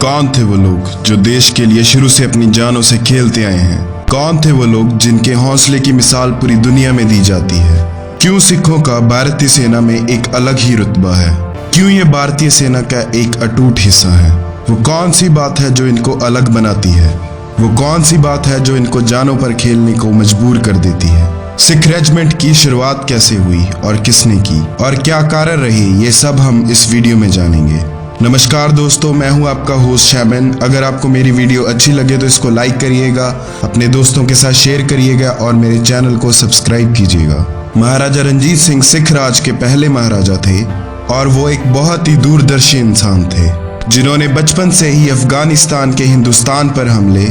कौन थे वो लोग जो देश के लिए शुरू से अपनी जानों से खेलते आए हैं? कौन थे वो लोग जिनके हौसले की मिसाल पूरी दुनिया में दी जाती है? क्यों सिखों का भारतीय सेना में एक अलग ही रुतबा है? क्यों ये भारतीय सेना का एक अटूट हिस्सा है? वो कौन सी बात है जो इनको अलग बनाती है? वो कौन सी बात है जो इनको जानों पर खेलने को मजबूर कर देती है? सिख रेजिमेंट की शुरुआत कैसे हुई और किसने की और क्या कारण रहे, ये सब हम इस वीडियो में जानेंगे। नमस्कार दोस्तों, मैं हूं आपका होस्ट शैमन। अगर आपको मेरी वीडियो अच्छी लगे तो इसको लाइक करिएगा, अपने दोस्तों के साथ शेयर करिएगा और मेरे चैनल को सब्सक्राइब कीजिएगा। महाराजा रणजीत सिंह सिख राज के पहले महाराजा थे और वो एक बहुत ही दूरदर्शी इंसान थे जिन्होंने बचपन से ही अफगानिस्तान के हिंदुस्तान पर हमले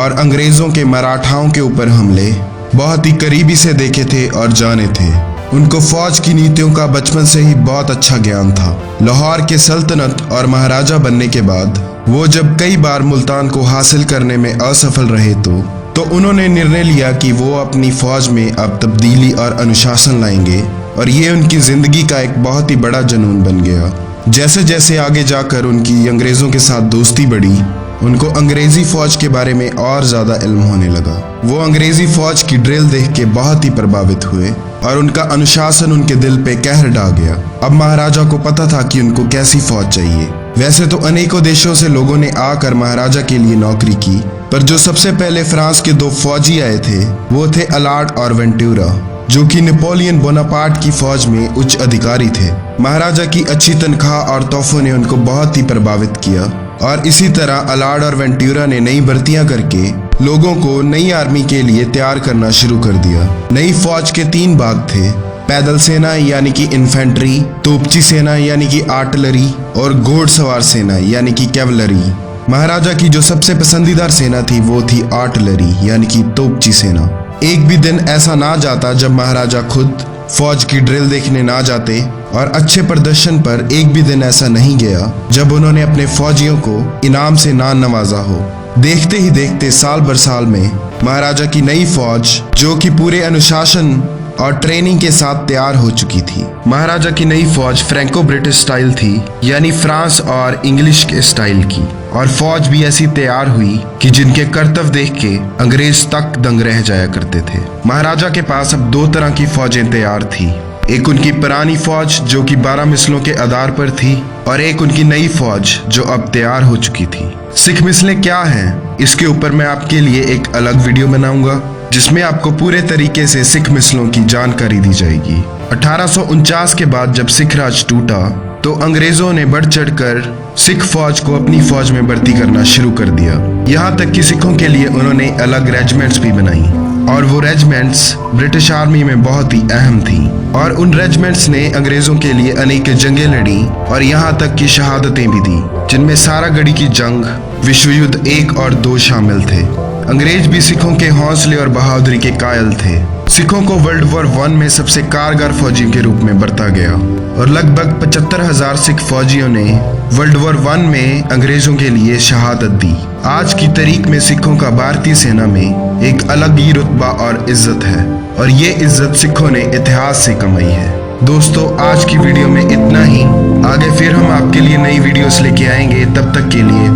और अंग्रेजों के मराठाओं के ऊपर हमले बहुत ही करीबी से देखे थे और जाने थे। उनको फौज की नीतियों का बचपन से ही बहुत अच्छा ज्ञान था। लाहौर के सल्तनत और महाराजा बनने के बाद वो जब कई बार मुल्तान को हासिल करने में असफल रहे तो उन्होंने निर्णय लिया कि वो अपनी फौज में अब तब्दीली और अनुशासन लाएंगे और ये उनकी जिंदगी का एक बहुत ही बड़ा जुनून बन गया। जैसे जैसे आगे जाकर उनकी अंग्रेजों के साथ दोस्ती बढ़ी, उनको अंग्रेजी फौज के बारे में और ज्यादा इल्म होने लगा। वो अंग्रेजी फौज की ड्रिल देख के बहुत ही प्रभावित हुए और उनका अनुशासन उनके दिल पे कहर ढा गया। अब महाराजा को पता था कि उनको कैसी फौज चाहिए। वैसे तो अनेकों देशों से लोगों ने आकर महाराजा के लिए नौकरी की, पर जो सबसे पहले फ्रांस के दो फौजी आए थे वो थे अलार्ड और वेंटूरा, जो कि नेपोलियन बोनापार्ट की फौज में उच्च अधिकारी थे। महाराजा की अच्छी तनख्वाह और तोहफों ने उनको बहुत ही प्रभावित किया और इसी तरह अलार्ड और वेंटूरा ने नई भर्तियां करके लोगों को नई आर्मी के लिए तैयार करना शुरू कर दिया। नई फौज के 3 भाग थे: पैदल सेना यानी कि इन्फेंट्री, तोपची सेना यानी कि आर्टिलरी और घोड़सवार सेना यानी कि कैवलरी। महाराजा की जो सबसे पसंदीदा सेना थी वो थी आर्टिलरी यानी कि तोपची सेना। एक भी दिन ऐसा ना जाता जब महाराजा खुद फौज की ड्रिल देखने ना जाते और अच्छे प्रदर्शन पर एक भी दिन ऐसा नहीं गया जब उन्होंने अपने फौजियों को इनाम से ना नवाजा हो। देखते ही देखते साल भर साल में महाराजा की नई फौज, जो कि पूरे अनुशासन और ट्रेनिंग के साथ तैयार हो चुकी थी। महाराजा की नई फौज फ्रैंको ब्रिटिश स्टाइल थी, यानी फ्रांस और इंग्लिश के स्टाइल की, और फौज भी ऐसी तैयार हुई कि जिनके करतब देख के अंग्रेज तक दंग रह जाया करते थे। महाराजा के पास अब 2 तरह की फौजें तैयार थी। एक उनकी पुरानी फौज जो कि 12 मिसलों के आधार पर थी और एक उनकी नई फौज जो अब तैयार हो चुकी थी। सिख मिसलें क्या हैं, इसके ऊपर मैं आपके लिए एक अलग वीडियो बनाऊंगा जिसमें आपको पूरे तरीके से सिख मिसलों की जानकारी दी जाएगी। 1849 के बाद जब सिख राज टूटा तो अंग्रेजों ने बढ़ चढ़कर सिख फौज को अपनी फौज में भर्ती करना शुरू कर दिया। यहाँ तक कि सिखों के लिए उन्होंने अलग रेजिमेंट्स भी बनाई और वो रेजिमेंट्स ब्रिटिश आर्मी में बहुत ही अहम थी और उन रेजिमेंट्स ने अंग्रेजों के लिए अनेक जंगें लड़ी और यहाँ तक कि शहादतें भी दी, जिनमें सारागढ़ी की जंग, विश्व युद्ध 1 और 2 शामिल थे। अंग्रेज भी सिखों के हौसले और बहादुरी के कायल थे। सिखों को वर्ल्ड वॉर 1 में सबसे कारगर फौजियों के रूप में बरता गया और लगभग 75,000 सिख फौजियों ने वर्ल्ड वॉर 1 में अंग्रेजों के लिए शहादत दी। आज की तारीख में सिखों का भारतीय सेना में एक अलग ही रुतबा और इज्जत है और ये इज्जत सिखों ने इतिहास से कमाई है। दोस्तों, आज की वीडियो में इतना ही। आगे फिर हम आपके लिए नई वीडियोस लेके आएंगे। तब तक के लिए